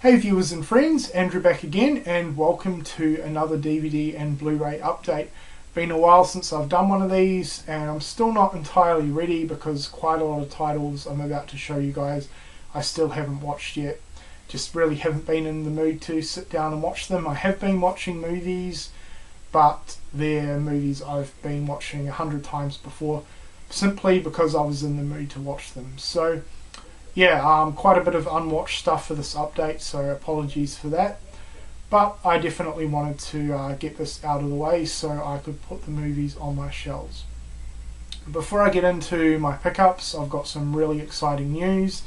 Hey viewers and friends, Andrew back again, and welcome to another DVD and Blu-ray update. Been a while since I've done one of these, and I'm still not entirely ready because quite a lot of titles I'm about to show you guys I still haven't watched yet. Just really haven't been in the mood to sit down and watch them. I have been watching movies, but they're movies I've been watching 100 times before, simply because I was in the mood to watch them. So yeah, quite a bit of unwatched stuff for this update, so apologies for that. But I definitely wanted to get this out of the way so I could put the movies on my shelves. Before I get into my pickups, I've got some really exciting news.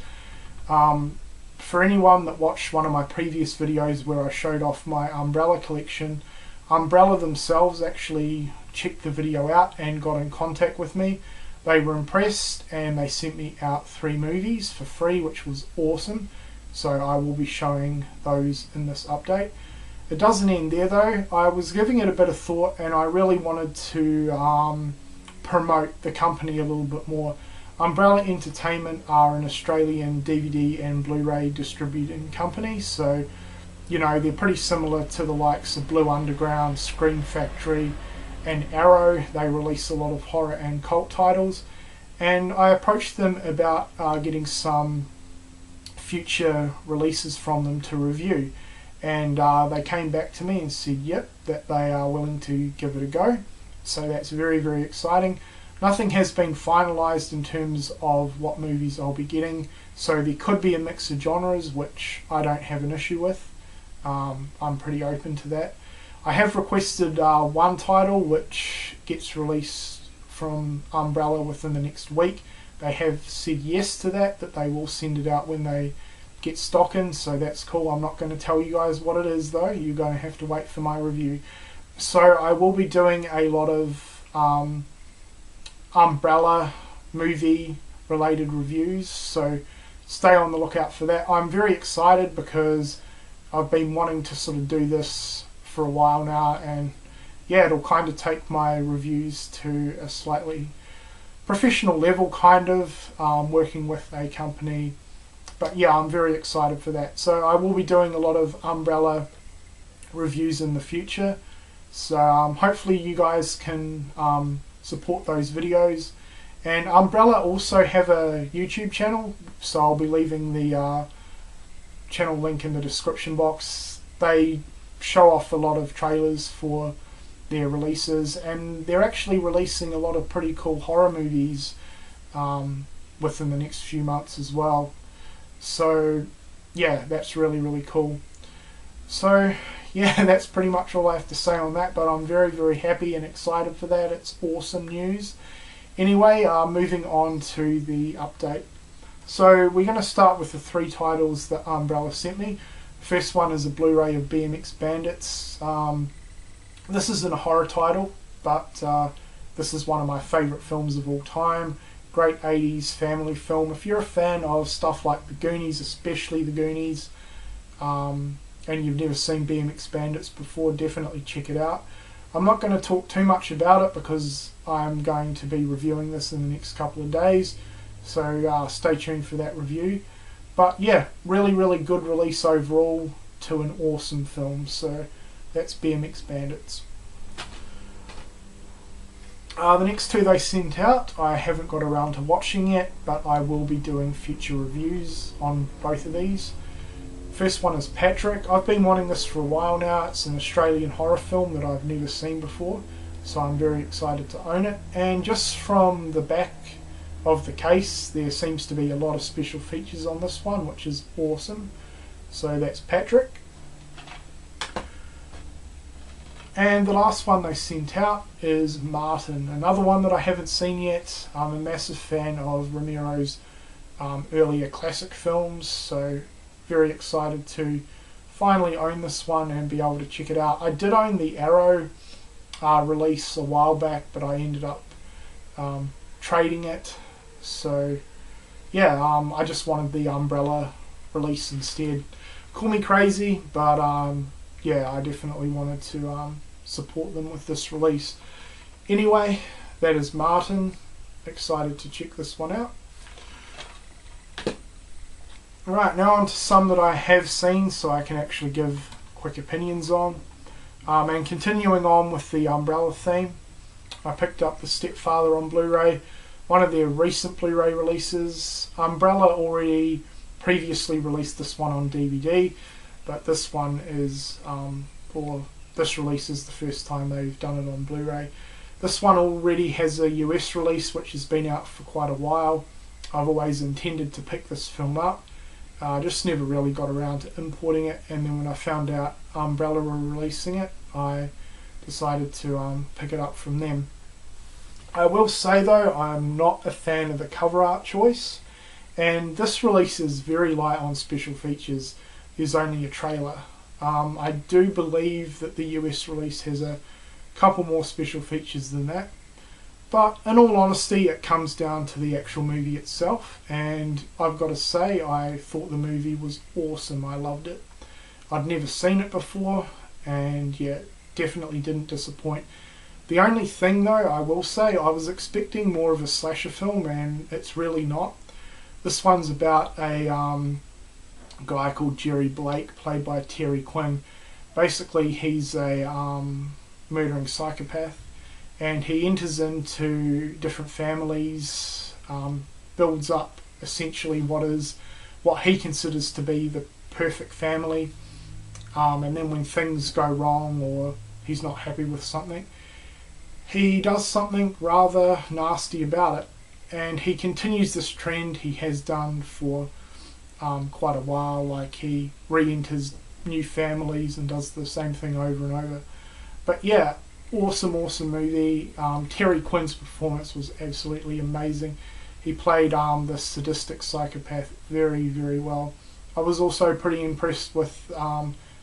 For anyone that watched one of my previous videos where I showed off my Umbrella collection, Umbrella themselves actually checked the video out and got in contact with me. They were impressed and they sent me out 3 movies for free, which was awesome. So I will be showing those in this update. It doesn't end there though. I was giving it a bit of thought and I really wanted to promote the company a little bit more. Umbrella Entertainment are an Australian DVD and Blu-ray distributing company, so you know, they're pretty similar to the likes of Blue Underground, Scream Factory and Arrow. They release a lot of horror and cult titles, and I approached them about getting some future releases from them to review, and they came back to me and said yep, that they are willing to give it a go. So that's very, very exciting. Nothing has been finalized in terms of what movies I'll be getting, so there could be a mix of genres, which I don't have an issue with. I'm pretty open to that. I have requested one title which gets released from Umbrella within the next week. They have said yes to that they will send it out when they get stock in, so that's cool. I'm not going to tell you guys what it is though, you're going to have to wait for my review. So I will be doing a lot of Umbrella movie related reviews, so stay on the lookout for that. I'm very excited because I've been wanting to sort of do this for a while now, and yeah, it'll kind of take my reviews to a slightly professional level, kind of working with a company. But yeah, I'm very excited for that. So I will be doing a lot of Umbrella reviews in the future, so hopefully you guys can support those videos. And Umbrella also have a YouTube channel, so I'll be leaving the channel link in the description box. They show off a lot of trailers for their releases, and they're actually releasing a lot of pretty cool horror movies within the next few months as well. So yeah, that's really, really cool. So yeah, that's pretty much all I have to say on that, but I'm very, very happy and excited for that. It's awesome news. Anyway, moving on to the update. So we're going to start with the 3 titles that Umbrella sent me. First one is a Blu-ray of BMX Bandits. This isn't a horror title, but this is one of my favourite films of all time. Great 80s family film. If you're a fan of stuff like The Goonies, especially The Goonies, and you've never seen BMX Bandits before, definitely check it out. I'm not going to talk too much about it because I'm going to be reviewing this in the next couple of days, so stay tuned for that review. But yeah, really, really good release overall to an awesome film. So that's BMX Bandits. The next 2 they sent out, I haven't got around to watching yet, but I will be doing future reviews on both of these. First one is Patrick. I've been wanting this for a while now. It's an Australian horror film that I've never seen before, so I'm very excited to own it. And just from the back of the case, there seems to be a lot of special features on this one, which is awesome. So that's Patrick. And the last one they sent out is Martin, another one that I haven't seen yet. I'm a massive fan of Romero's earlier classic films, so very excited to finally own this one and be able to check it out. I did own the Arrow release a while back, but I ended up trading it. So yeah, I just wanted the Umbrella release instead. Call me crazy, but yeah, I definitely wanted to support them with this release. Anyway, that is Martin. Excited to check this one out. Alright, now on to some that I have seen so I can actually give quick opinions on. And continuing on with the Umbrella theme, I picked up the Stepfather on Blu-ray, one of their recent Blu-ray releases. Umbrella already previously released this one on DVD, but this one is, or this release is the first time they've done it on Blu-ray. This one already has a US release which has been out for quite a while. I've always intended to pick this film up, just never really got around to importing it, and then when I found out Umbrella were releasing it, I decided to pick it up from them. I will say though, I'm not a fan of the cover art choice, and this release is very light on special features. There's only a trailer. I do believe that the US release has a couple more special features than that, but in all honesty it comes down to the actual movie itself, and I've got to say I thought the movie was awesome. I loved it. I'd never seen it before, and yeah, definitely didn't disappoint. The only thing though, I will say, I was expecting more of a slasher film, and it's really not. This one's about a guy called Jerry Blake, played by Terry Quinn. Basically, he's a murdering psychopath, and he enters into different families, builds up essentially what he considers to be the perfect family, and then when things go wrong or he's not happy with something, he does something rather nasty about it, and he continues this trend he has done for quite a while. Like, he re-enters new families and does the same thing over and over. But yeah, awesome movie. Terry Quinn's performance was absolutely amazing. He played the sadistic psychopath very, very well. I was also pretty impressed with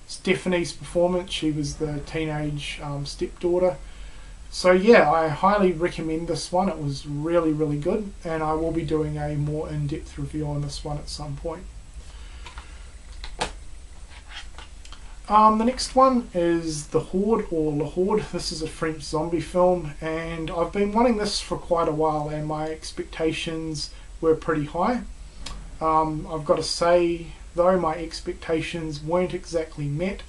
Stephanie's performance. She was the teenage stepdaughter. So yeah, I highly recommend this one. It was really, really good, and I will be doing a more in-depth review on this one at some point. The next one is The Horde, or La Horde. This is a French zombie film, and I've been wanting this for quite a while, and my expectations were pretty high. I've got to say though, my expectations weren't exactly met.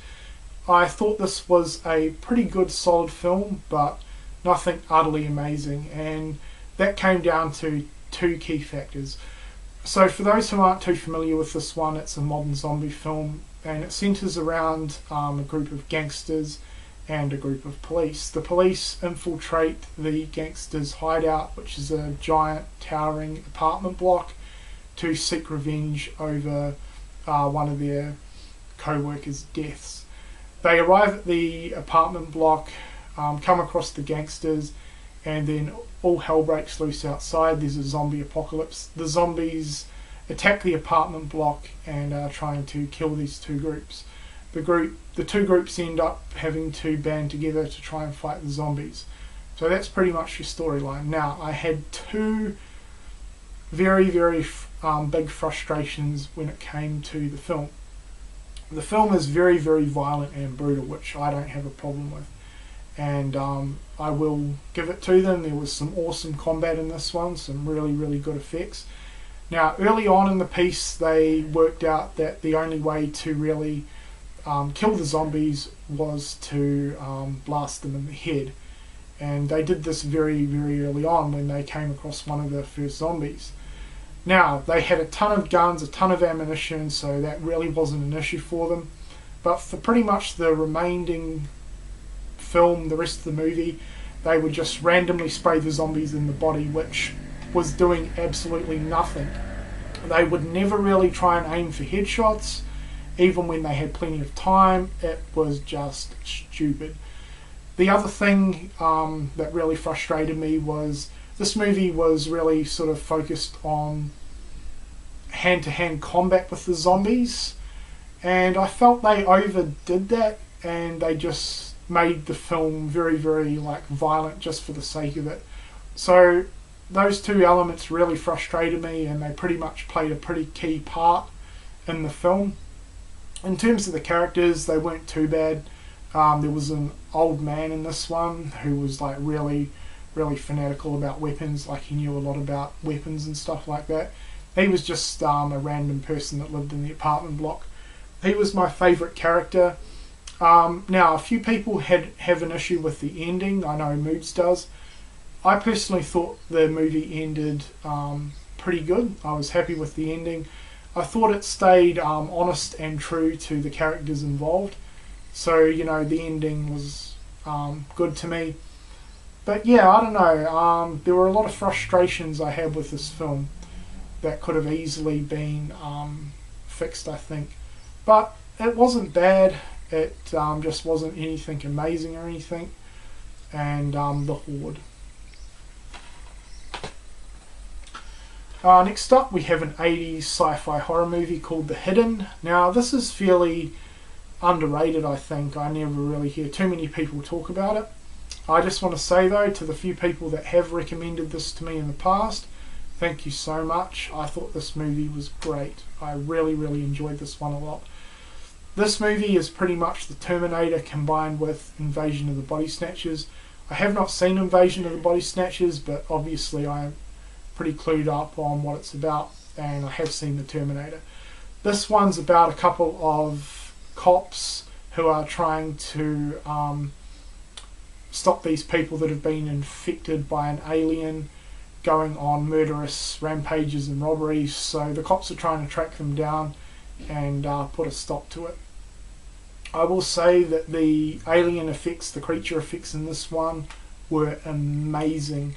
I thought this was a pretty good solid film, but nothing utterly amazing, and that came down to two key factors. So for those who aren't too familiar with this one, it's a modern zombie film, and it centres around a group of gangsters and a group of police. The police infiltrate the gangsters' hideout, which is a giant towering apartment block, to seek revenge over one of their co-workers' deaths. They arrive at the apartment block, come across the gangsters, and then all hell breaks loose outside. There's a zombie apocalypse. The zombies attack the apartment block and are trying to kill these two groups. The two groups end up having to band together to try and fight the zombies. So that's pretty much your storyline. Now, I had two very, very big frustrations when it came to the film. The film is very, very violent and brutal, which I don't have a problem with, and I will give it to them. There was some awesome combat in this one, some really, really good effects. Now, early on in the piece, they worked out that the only way to really kill the zombies was to blast them in the head, and they did this very, very early on when they came across one of the first zombies. Now, they had a ton of guns, a ton of ammunition, so that really wasn't an issue for them. But for pretty much the remaining film, the rest of the movie, they would just randomly spray the zombies in the body, which was doing absolutely nothing. They would never really try and aim for headshots, even when they had plenty of time. It was just stupid. The other thing that really frustrated me was this movie was really sort of focused on hand-to-hand combat with the zombies, and I felt they overdid that, and they just made the film very, very violent just for the sake of it. So those two elements really frustrated me, and they pretty much played a pretty key part in the film. In terms of the characters, they weren't too bad. There was an old man in this one who was really fanatical about weapons. He knew a lot about weapons and stuff like that. He was just a random person that lived in the apartment block. He was my favourite character. Now, a few people have an issue with the ending. I know Moods does. I personally thought the movie ended pretty good. I was happy with the ending. I thought it stayed honest and true to the characters involved. So, you know, the ending was good to me. But yeah, I don't know. There were a lot of frustrations I had with this film that could have easily been fixed, I think. But it wasn't bad. It just wasn't anything amazing or anything. And the Horde. Next up, we have an 80s sci-fi horror movie called The Hidden. Now, this is fairly underrated, I think. I never really hear too many people talk about it. I just want to say, though, to the few people that have recommended this to me in the past, thank you so much. I thought this movie was great. I really, really enjoyed this one a lot. This movie is pretty much the Terminator combined with Invasion of the Body Snatchers. I have not seen Invasion of the Body Snatchers, but obviously I am pretty clued up on what it's about, and I have seen the Terminator. This one's about a couple of cops who are trying to stop these people that have been infected by an alien going on murderous rampages and robberies. So the cops are trying to track them down and put a stop to it. I will say that the alien effects, the creature effects in this one were amazing.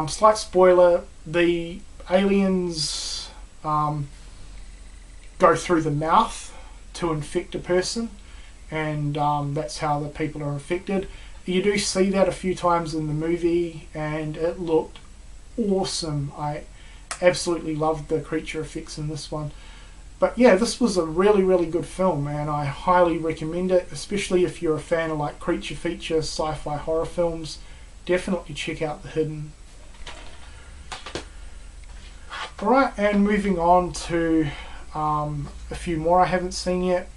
Slight spoiler, the aliens go through the mouth to infect a person, and that's how the people are infected. You do see that a few times in the movie, and it looked awesome. I absolutely loved the creature effects in this one. But yeah, this was a really, really good film, and I highly recommend it, especially if you're a fan of like creature feature, sci-fi horror films. Definitely check out The Hidden. Alright, and moving on to a few more I haven't seen yet.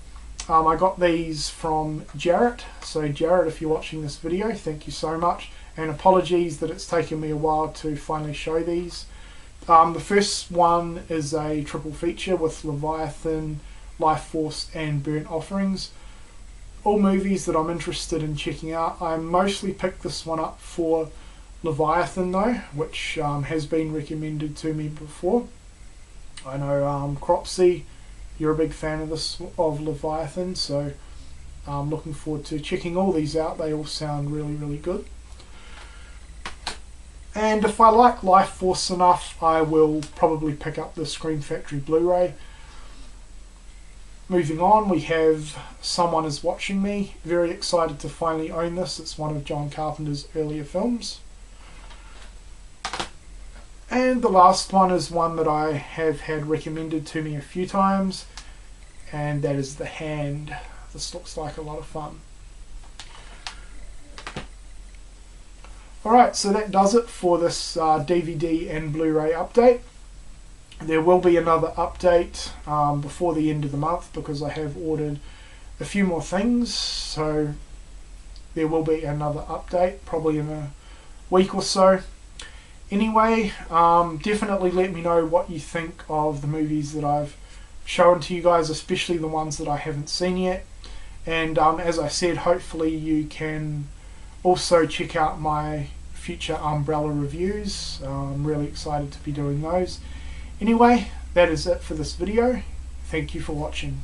I got these from Jarrett. So Jarrett, if you're watching this video, thank you so much. And apologies that it's taken me a while to finally show these. The first one is a triple feature with Leviathan, Life Force and Burnt Offerings. All movies that I'm interested in checking out. I mostly picked this one up for Leviathan though, which has been recommended to me before. I know Cropsy, you're a big fan of Leviathan, so I'm looking forward to checking all these out. They all sound really, really good. And if I like Life Force enough, I will probably pick up the Scream Factory Blu-ray. Moving on, we have Someone Is Watching Me. Very excited to finally own this. It's one of John Carpenter's earlier films. And the last one is one that I have had recommended to me a few times, and that is The Hand. This looks like a lot of fun. Alright, so that does it for this DVD and Blu-ray update. There will be another update before the end of the month because I have ordered a few more things, so there will be another update probably in a week or so. Anyway, definitely let me know what you think of the movies that I've shown to you guys, especially the ones that I haven't seen yet. And as I said, hopefully you can also check out my future Umbrella reviews. I'm really excited to be doing those. Anyway, that is it for this video. Thank you for watching.